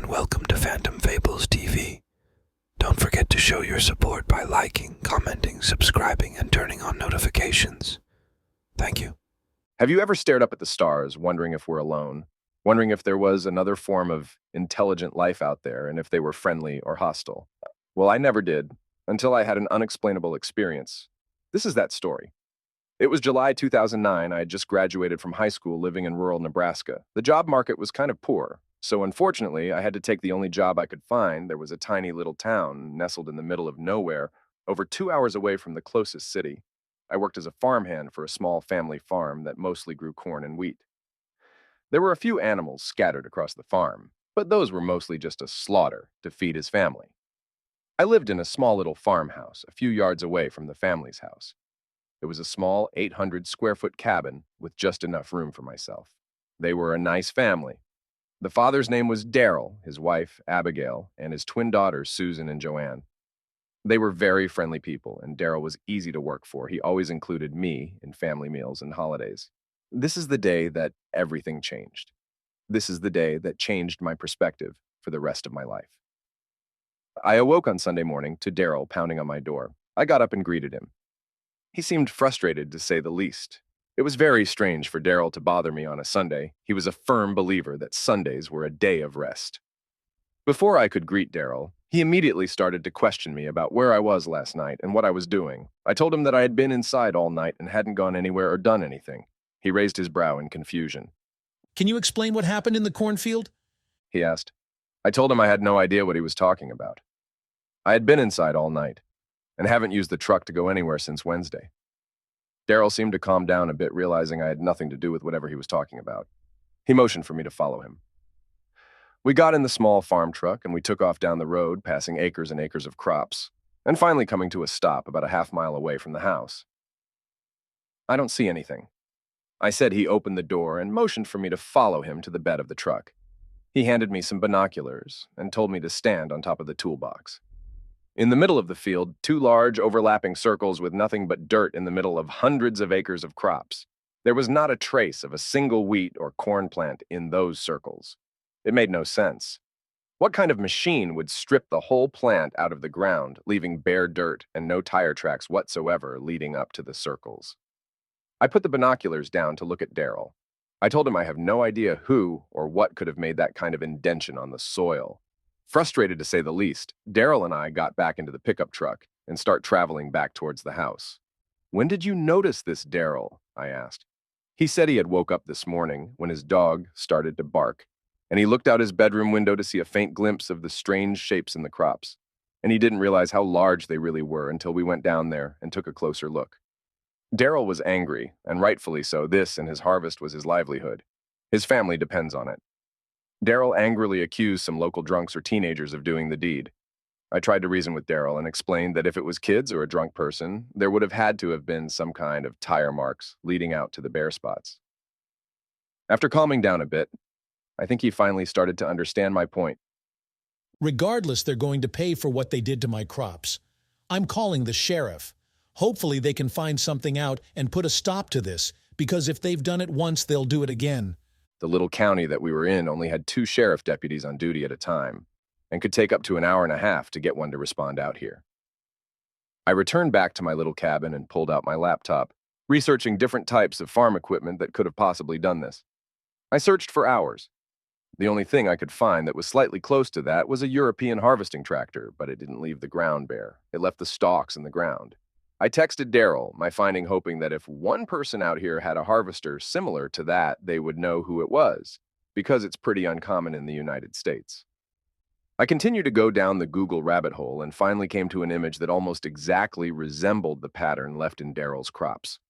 and welcome to Phantom Fables TV. Don't forget to show your support by liking, commenting, subscribing, and turning on notifications. Thank you. Have you ever stared up at the stars, wondering if we're alone? Wondering if there was another form of intelligent life out there and if they were friendly or hostile? Well, I never did, until I had an unexplainable experience. This is that story. It was July 2009. I had just graduated from high school living in rural Nebraska. The job market was kind of poor, so unfortunately, I had to take the only job I could find. There was a tiny little town nestled in the middle of nowhere, over 2 hours away from the closest city. I worked as a farmhand for a small family farm that mostly grew corn and wheat. There were a few animals scattered across the farm, but those were mostly just a slaughter to feed his family. I lived in a small little farmhouse a few yards away from the family's house. It was a small 800-square-foot cabin with just enough room for myself. They were a nice family. The father's name was Daryl, his wife, Abigail, and his twin daughters, Susan and Joanne. They were very friendly people, and Daryl was easy to work for. He always included me in family meals and holidays. This is the day that everything changed. This is the day that changed my perspective for the rest of my life. I awoke on Sunday morning to Daryl pounding on my door. I got up and greeted him. He seemed frustrated, to say the least. It was very strange for Daryl to bother me on a Sunday. He was a firm believer that Sundays were a day of rest. Before I could greet Daryl, he immediately started to question me about where I was last night and what I was doing. I told him that I had been inside all night and hadn't gone anywhere or done anything. He raised his brow in confusion. Can you explain what happened in the cornfield? He asked. I told him I had no idea what he was talking about. I had been inside all night and haven't used the truck to go anywhere since Wednesday. Daryl seemed to calm down a bit, realizing I had nothing to do with whatever he was talking about. He motioned for me to follow him. We got in the small farm truck and we took off down the road, passing acres and acres of crops, and finally coming to a stop about a half-mile away from the house. I don't see anything. I said. He opened the door and motioned for me to follow him to the bed of the truck. He handed me some binoculars and told me to stand on top of the toolbox. In the middle of the field, 2 large, overlapping circles with nothing but dirt in the middle of hundreds of acres of crops. There was not a trace of a single wheat or corn plant in those circles. It made no sense. What kind of machine would strip the whole plant out of the ground, leaving bare dirt and no tire tracks whatsoever leading up to the circles? I put the binoculars down to look at Daryl. I told him I have no idea who or what could have made that kind of indention on the soil. Frustrated to say the least, Daryl and I got back into the pickup truck and start traveling back towards the house. When did you notice this, Daryl? I asked. He said he had woke up this morning when his dog started to bark, and he looked out his bedroom window to see a faint glimpse of the strange shapes in the crops, and he didn't realize how large they really were until we went down there and took a closer look. Daryl was angry, and rightfully so. This and his harvest was his livelihood. His family depends on it. Daryl angrily accused some local drunks or teenagers of doing the deed. I tried to reason with Daryl and explained that if it was kids or a drunk person, there would have had to have been some kind of tire marks leading out to the bare spots. After calming down a bit, I think he finally started to understand my point. Regardless, they're going to pay for what they did to my crops. I'm calling the sheriff. Hopefully they can find something out and put a stop to this, because if they've done it once, they'll do it again. The little county that we were in only had 2 sheriff deputies on duty at a time, and could take up to an hour and a half to get one to respond out here. I returned back to my little cabin and pulled out my laptop, researching different types of farm equipment that could have possibly done this. I searched for hours. The only thing I could find that was slightly close to that was a European harvesting tractor, but it didn't leave the ground bare. It left the stalks in the ground. I texted Daryl, my finding hoping that if one person out here had a harvester similar to that, they would know who it was, because it's pretty uncommon in the United States. I continued to go down the Google rabbit hole and finally came to an image that almost exactly resembled the pattern left in Daryl's crops.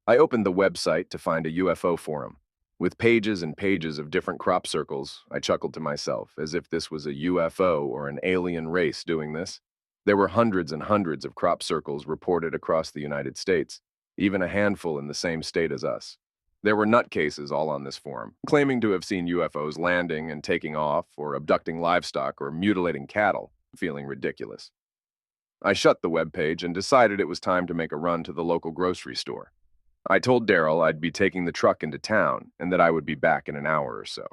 I opened the website to find a UFO forum. With pages and pages of different crop circles, I chuckled to myself, as if this was a UFO or an alien race doing this. There were hundreds and hundreds of crop circles reported across the United States, even a handful in the same state as us. There were nutcases all on this forum, claiming to have seen UFOs landing and taking off, or abducting livestock or mutilating cattle, feeling ridiculous. I shut the webpage and decided it was time to make a run to the local grocery store. I told Daryl I'd be taking the truck into town and that I would be back in an hour or so.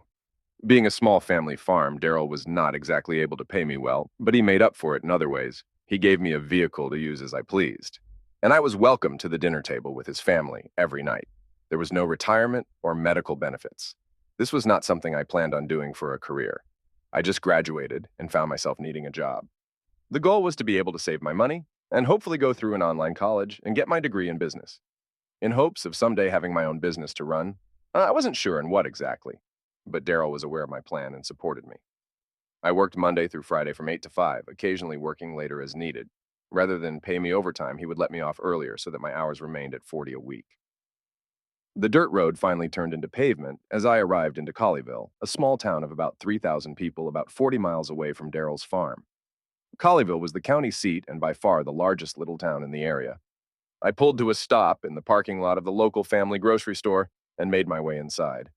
Being a small family farm, Daryl was not exactly able to pay me well, but he made up for it in other ways. He gave me a vehicle to use as I pleased. And I was welcome to the dinner table with his family every night. There was no retirement or medical benefits. This was not something I planned on doing for a career. I just graduated and found myself needing a job. The goal was to be able to save my money and hopefully go through an online college and get my degree in business. In hopes of someday having my own business to run, I wasn't sure in what exactly, but Daryl was aware of my plan and supported me. I worked Monday through Friday from 8 to 5, occasionally working later as needed. Rather than pay me overtime, he would let me off earlier so that my hours remained at 40 a week. The dirt road finally turned into pavement as I arrived into Colleyville, a small town of about 3,000 people about 40 miles away from Daryl's farm. Colleyville was the county seat and by far the largest little town in the area. I pulled to a stop in the parking lot of the local family grocery store and made my way inside.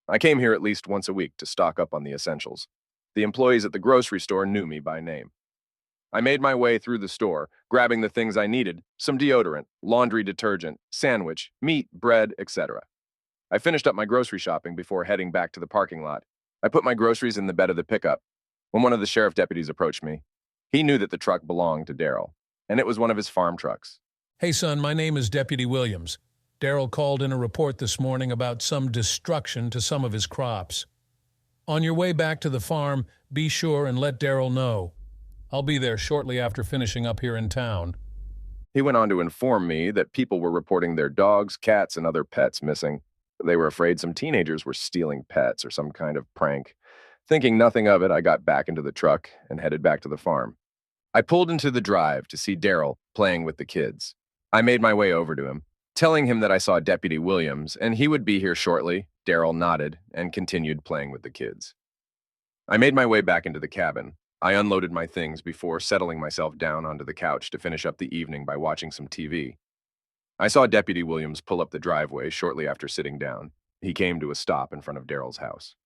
I came here at least once a week to stock up on the essentials. The employees at the grocery store knew me by name. I made my way through the store, grabbing the things I needed: some deodorant, laundry detergent, sandwich, meat, bread, etc. I finished up my grocery shopping before heading back to the parking lot. I put my groceries in the bed of the pickup when one of the sheriff deputies approached me. He knew that the truck belonged to Daryl, and it was one of his farm trucks. Hey, son, my name is Deputy Williams. Daryl called in a report this morning about some destruction to some of his crops. On your way back to the farm, be sure and let Daryl know. I'll be there shortly after finishing up here in town. He went on to inform me that people were reporting their dogs, cats, and other pets missing. They were afraid some teenagers were stealing pets or some kind of prank. Thinking nothing of it, I got back into the truck and headed back to the farm. I pulled into the drive to see Daryl playing with the kids. I made my way over to him, telling him that I saw Deputy Williams and he would be here shortly. Daryl nodded and continued playing with the kids. I made my way back into the cabin. I unloaded my things before settling myself down onto the couch to finish up the evening by watching some TV. I saw Deputy Williams pull up the driveway shortly after sitting down. He came to a stop in front of Daryl's house.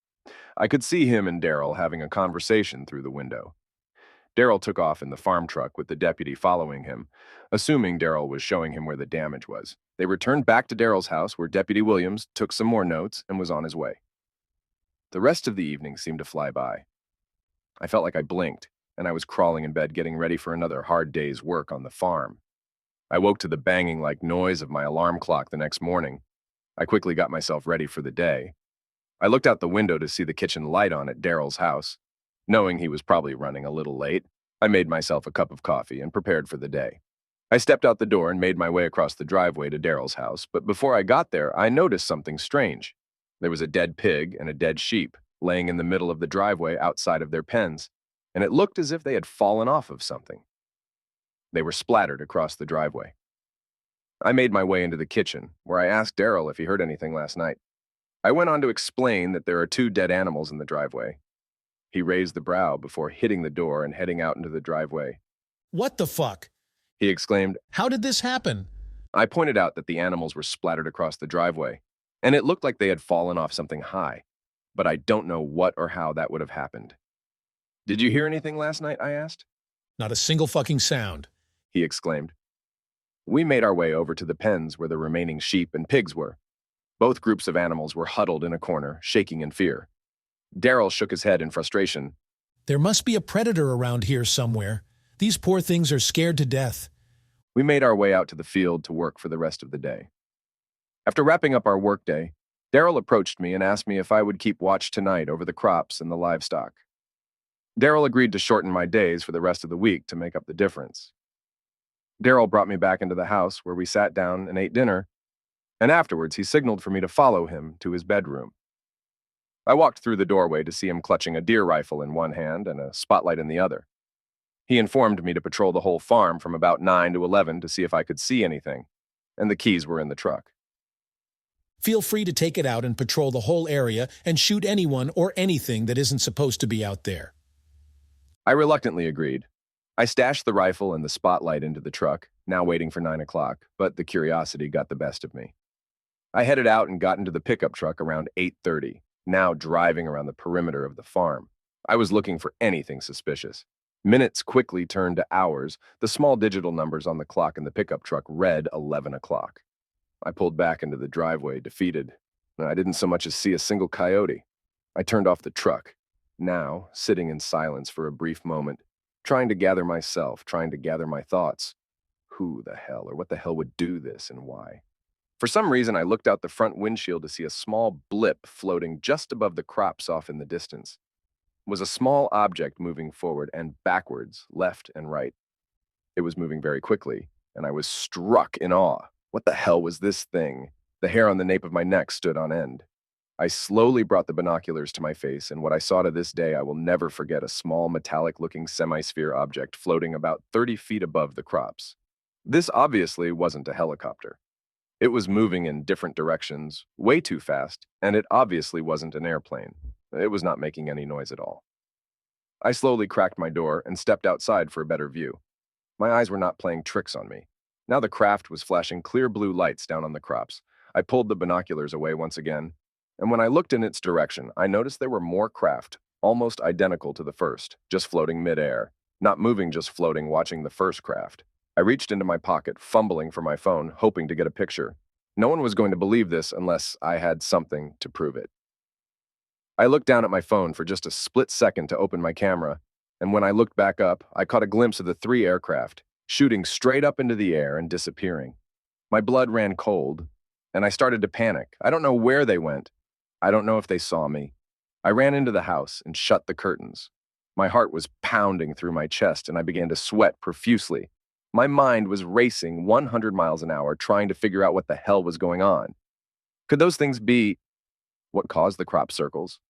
I could see him and Daryl having a conversation through the window. Daryl took off in the farm truck with the deputy following him, assuming Daryl was showing him where the damage was. They returned back to Daryl's house where Deputy Williams took some more notes and was on his way. The rest of the evening seemed to fly by. I felt like I blinked, and I was crawling in bed getting ready for another hard day's work on the farm. I woke to the banging-like noise of my alarm clock the next morning. I quickly got myself ready for the day. I looked out the window to see the kitchen light on at Daryl's house. Knowing he was probably running a little late, I made myself a cup of coffee and prepared for the day. I stepped out the door and made my way across the driveway to Daryl's house, but before I got there, I noticed something strange. There was a dead pig and a dead sheep laying in the middle of the driveway outside of their pens, and it looked as if they had fallen off of something. They were splattered across the driveway. I made my way into the kitchen, where I asked Daryl if he heard anything last night. I went on to explain that there are 2 dead animals in the driveway. He raised the brow before hitting the door and heading out into the driveway. What the fuck? He exclaimed. How did this happen? I pointed out that the animals were splattered across the driveway, and it looked like they had fallen off something high, but I don't know what or how that would have happened. Did you hear anything last night? I asked. Not a single fucking sound. He exclaimed. We made our way over to the pens where the remaining sheep and pigs were. Both groups of animals were huddled in a corner, shaking in fear. Daryl shook his head in frustration. There must be a predator around here somewhere. These poor things are scared to death. We made our way out to the field to work for the rest of the day. After wrapping up our workday, Daryl approached me and asked me if I would keep watch tonight over the crops and the livestock. Daryl agreed to shorten my days for the rest of the week to make up the difference. Daryl brought me back into the house where we sat down and ate dinner, and afterwards he signaled for me to follow him to his bedroom. I walked through the doorway to see him clutching a deer rifle in one hand and a spotlight in the other. He informed me to patrol the whole farm from about 9 to 11 to see if I could see anything, and the keys were in the truck. Feel free to take it out and patrol the whole area and shoot anyone or anything that isn't supposed to be out there. I reluctantly agreed. I stashed the rifle and the spotlight into the truck, now waiting for 9 o'clock, but the curiosity got the best of me. I headed out and got into the pickup truck around 8:30, now driving around the perimeter of the farm. I was looking for anything suspicious. Minutes quickly turned to hours. The small digital numbers on the clock in the pickup truck read 11 o'clock. I pulled back into the driveway, defeated. I didn't so much as see a single coyote. I turned off the truck, now sitting in silence for a brief moment, trying to gather myself, trying to gather my thoughts. Who the hell or what the hell would do this and why? For some reason, I looked out the front windshield to see a small blip floating just above the crops off in the distance. It was a small object moving forward and backwards, left and right. It was moving very quickly, and I was struck in awe. What the hell was this thing? The hair on the nape of my neck stood on end. I slowly brought the binoculars to my face, and what I saw to this day I will never forget: a small metallic-looking semi-sphere object floating about 30 feet above the crops. This obviously wasn't a helicopter. It was moving in different directions, way too fast, and it obviously wasn't an airplane. It was not making any noise at all. I slowly cracked my door and stepped outside for a better view. My eyes were not playing tricks on me. Now the craft was flashing clear blue lights down on the crops. I pulled the binoculars away once again, and when I looked in its direction, I noticed there were more craft, almost identical to the first, just floating midair. Not moving, just floating, watching the first craft. I reached into my pocket, fumbling for my phone, hoping to get a picture. No one was going to believe this unless I had something to prove it. I looked down at my phone for just a split second to open my camera, and when I looked back up, I caught a glimpse of the 3 aircraft, shooting straight up into the air and disappearing. My blood ran cold, and I started to panic. I don't know where they went. I don't know if they saw me. I ran into the house and shut the curtains. My heart was pounding through my chest, and I began to sweat profusely. My mind was racing 100 miles an hour, trying to figure out what the hell was going on. Could those things be what caused the crop circles?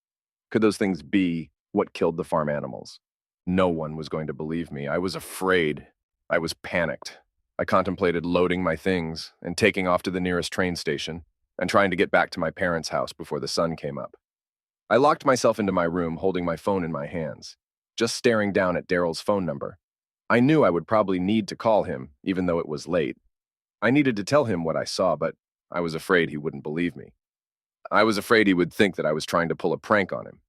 Could those things be what killed the farm animals? No one was going to believe me. I was afraid. I was panicked. I contemplated loading my things and taking off to the nearest train station and trying to get back to my parents' house before the sun came up. I locked myself into my room, holding my phone in my hands, just staring down at Daryl's phone number. I knew I would probably need to call him, even though it was late. I needed to tell him what I saw, but I was afraid he wouldn't believe me. I was afraid he would think that I was trying to pull a prank on him.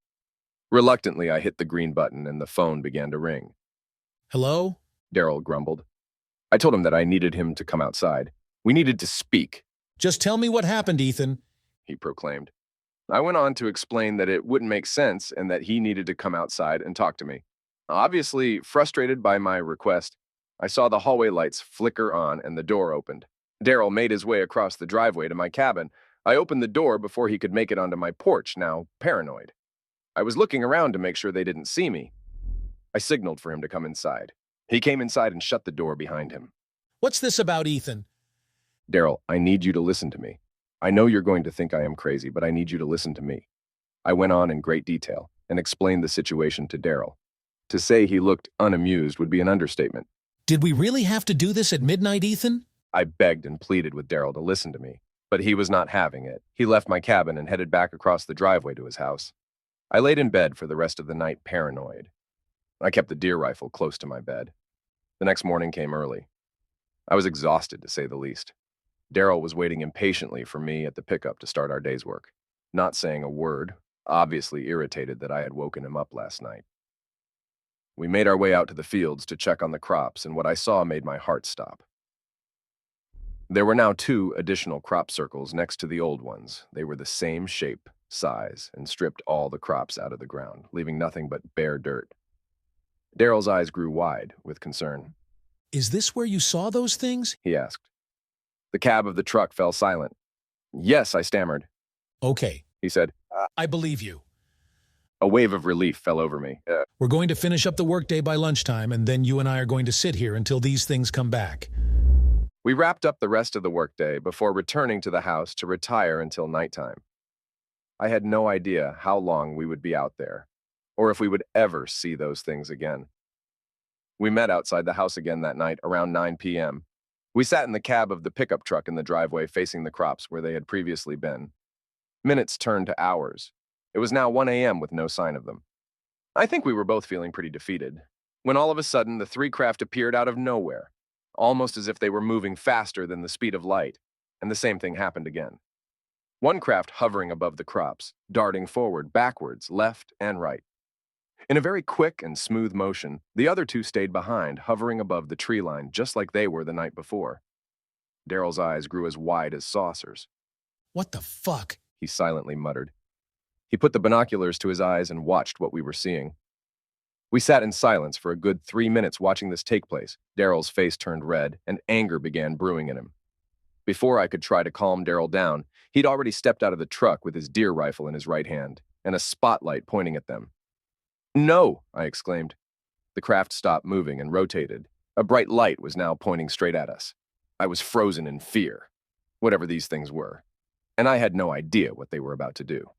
Reluctantly, I hit the green button and the phone began to ring. Hello? Daryl grumbled. I told him that I needed him to come outside. We needed to speak, Just tell me what happened, Ethan. he proclaimed. I went on to explain that it wouldn't make sense and that he needed to come outside and talk to me. Obviously frustrated by my request, I saw the hallway lights flicker on and the door opened. Daryl made his way across the driveway to my cabin. I opened the door before he could make it onto my porch, now paranoid. I was looking around to make sure they didn't see me. I signaled for him to come inside. He came inside and shut the door behind him. What's this about, Ethan? Daryl, I need you to listen to me. I know you're going to think I am crazy, but I need you to listen to me. I went on in great detail and explained the situation to Daryl. To say he looked unamused would be an understatement. Did we really have to do this at midnight, Ethan? I begged and pleaded with Daryl to listen to me, but he was not having it. He left my cabin and headed back across the driveway to his house. I laid in bed for the rest of the night, paranoid. I kept the deer rifle close to my bed. The next morning came early. I was exhausted, to say the least. Daryl was waiting impatiently for me at the pickup to start our day's work, not saying a word, obviously irritated that I had woken him up last night. We made our way out to the fields to check on the crops, and what I saw made my heart stop. There were now 2 additional crop circles next to the old ones. They were the same shape, size, and stripped all the crops out of the ground, leaving nothing but bare dirt. Daryl's eyes grew wide with concern. Is this where you saw those things? He asked. The cab of the truck fell silent. Yes, I stammered. Okay, He said. I believe you. A wave of relief fell over me. We're going to finish up the workday by lunchtime, and then you and I are going to sit here until these things come back. We wrapped up the rest of the workday before returning to the house to retire until nighttime. I had no idea how long we would be out there, or if we would ever see those things again. We met outside the house again that night around 9 p.m. We sat in the cab of the pickup truck in the driveway facing the crops where they had previously been. Minutes turned to hours. It was now 1 a.m. with no sign of them. I think we were both feeling pretty defeated, when all of a sudden the 3 craft appeared out of nowhere, almost as if they were moving faster than the speed of light, and the same thing happened again. One craft hovering above the crops, darting forward, backwards, left, and right. In a very quick and smooth motion, the other 2 stayed behind, hovering above the tree line just like they were the night before. Daryl's eyes grew as wide as saucers. What the fuck? He silently muttered. He put the binoculars to his eyes and watched what we were seeing. We sat in silence for a good 3 minutes watching this take place. Daryl's face turned red, and anger began brewing in him. Before I could try to calm Daryl down, he'd already stepped out of the truck with his deer rifle in his right hand and a spotlight pointing at them. "No!" I exclaimed. The craft stopped moving and rotated. A bright light was now pointing straight at us. I was frozen in fear, whatever these things were, and I had no idea what they were about to do.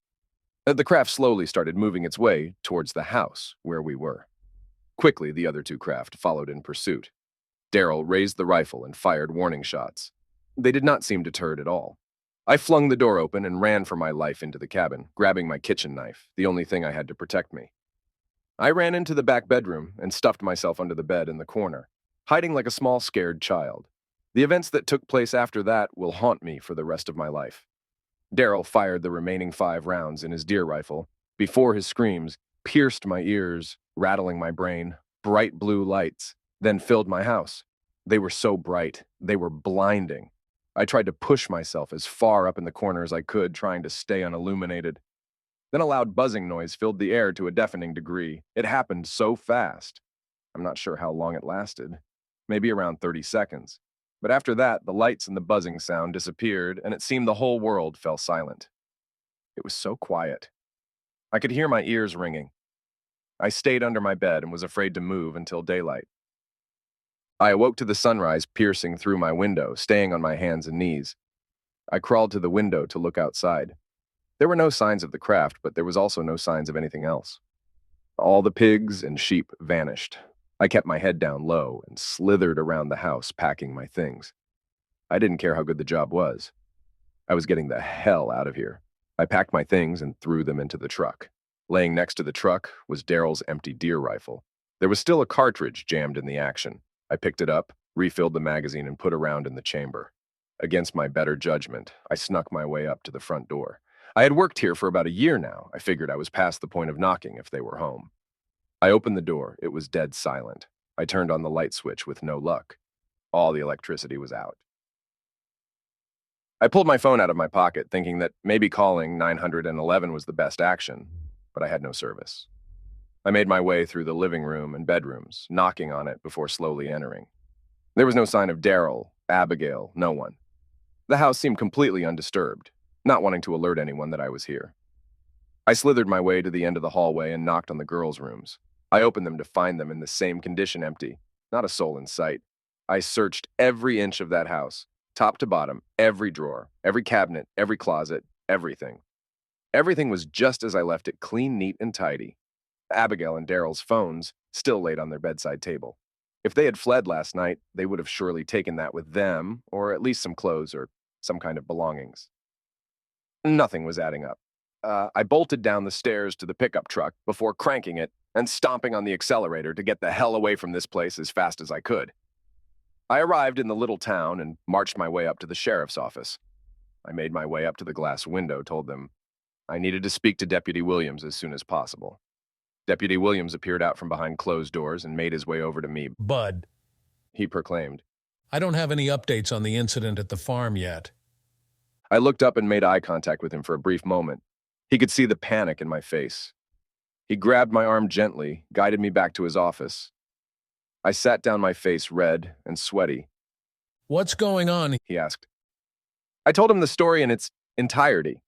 The craft slowly started moving its way towards the house where we were. Quickly, the other two craft followed in pursuit. Daryl raised the rifle and fired warning shots. They did not seem deterred at all. I flung the door open and ran for my life into the cabin, grabbing my kitchen knife, the only thing I had to protect me. I ran into the back bedroom and stuffed myself under the bed in the corner, hiding like a small scared child. The events that took place after that will haunt me for the rest of my life. Daryl fired the remaining 5 rounds in his deer rifle before his screams pierced my ears, rattling my brain. Bright blue lights then filled my house. They were so bright, they were blinding. I tried to push myself as far up in the corner as I could, trying to stay unilluminated. Then a loud buzzing noise filled the air to a deafening degree. It happened so fast. I'm not sure how long it lasted, maybe around 30 seconds. But after that, the lights and the buzzing sound disappeared, and it seemed the whole world fell silent. It was so quiet. I could hear my ears ringing. I stayed under my bed and was afraid to move until daylight. I awoke to the sunrise piercing through my window, staying on my hands and knees. I crawled to the window to look outside. There were no signs of the craft, but there was also no signs of anything else. All the pigs and sheep vanished. I kept my head down low and slithered around the house, packing my things. I didn't care how good the job was. I was getting the hell out of here. I packed my things and threw them into the truck. Laying next to the truck was Daryl's empty deer rifle. There was still a cartridge jammed in the action. I picked it up, refilled the magazine, and put a round in the chamber. Against my better judgment, I snuck my way up to the front door. I had worked here for about a year now. I figured I was past the point of knocking if they were home. I opened the door. It was dead silent. I turned on the light switch with no luck. All the electricity was out. I pulled my phone out of my pocket, thinking that maybe calling 911 was the best action, but I had no service. I made my way through the living room and bedrooms, knocking on it before slowly entering. There was no sign of Daryl, Abigail, no one. The house seemed completely undisturbed, not wanting to alert anyone that I was here. I slithered my way to the end of the hallway and knocked on the girls' rooms. I opened them to find them in the same condition, empty, not a soul in sight. I searched every inch of that house, top to bottom, every drawer, every cabinet, every closet, everything. Everything was just as I left it, clean, neat, and tidy. Abigail and Daryl's phones still laid on their bedside table. If they had fled last night, they would have surely taken that with them, or at least some clothes or some kind of belongings. Nothing was adding up. I bolted down the stairs to the pickup truck before cranking it and stomping on the accelerator to get the hell away from this place as fast as I could. I arrived in the little town and marched my way up to the sheriff's office. I made my way up to the glass window, told them I needed to speak to Deputy Williams as soon as possible. Deputy Williams appeared out from behind closed doors and made his way over to me. Bud, He proclaimed. I don't have any updates on the incident at the farm yet. I looked up and made eye contact with him for a brief moment. He could see the panic in my face. He grabbed my arm gently, guided me back to his office. I sat down, my face red and sweaty. What's going on? He asked. I told him the story in its entirety.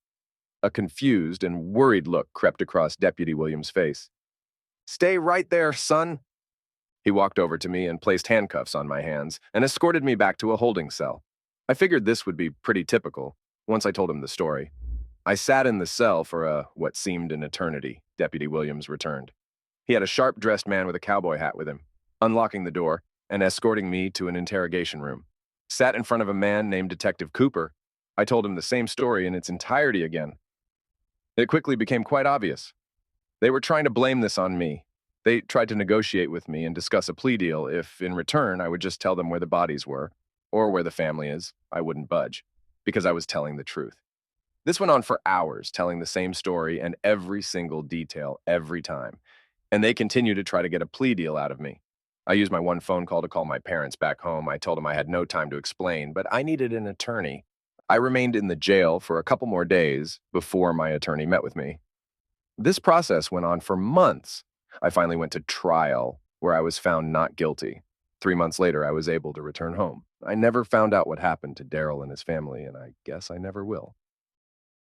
A confused and worried look crept across Deputy Williams' face. Stay right there, son. He walked over to me and placed handcuffs on my hands and escorted me back to a holding cell. I figured this would be pretty typical once I told him the story. I sat in the cell for what seemed an eternity. Deputy Williams returned. He had a sharp-dressed man with a cowboy hat with him, unlocking the door and escorting me to an interrogation room. Sat in front of a man named Detective Cooper. I told him the same story in its entirety again. It quickly became quite obvious. They were trying to blame this on me. They tried to negotiate with me and discuss a plea deal if, in return, I would just tell them where the bodies were, or where the family is. I wouldn't budge, because I was telling the truth. This went on for hours, telling the same story and every single detail every time, and they continued to try to get a plea deal out of me. I used my one phone call to call my parents back home. I told them I had no time to explain, but I needed an attorney. I remained in the jail for a couple more days before my attorney met with me. This process went on for months. I finally went to trial, where I was found not guilty. 3 months later, I was able to return home. I never found out what happened to Daryl and his family, and I guess I never will.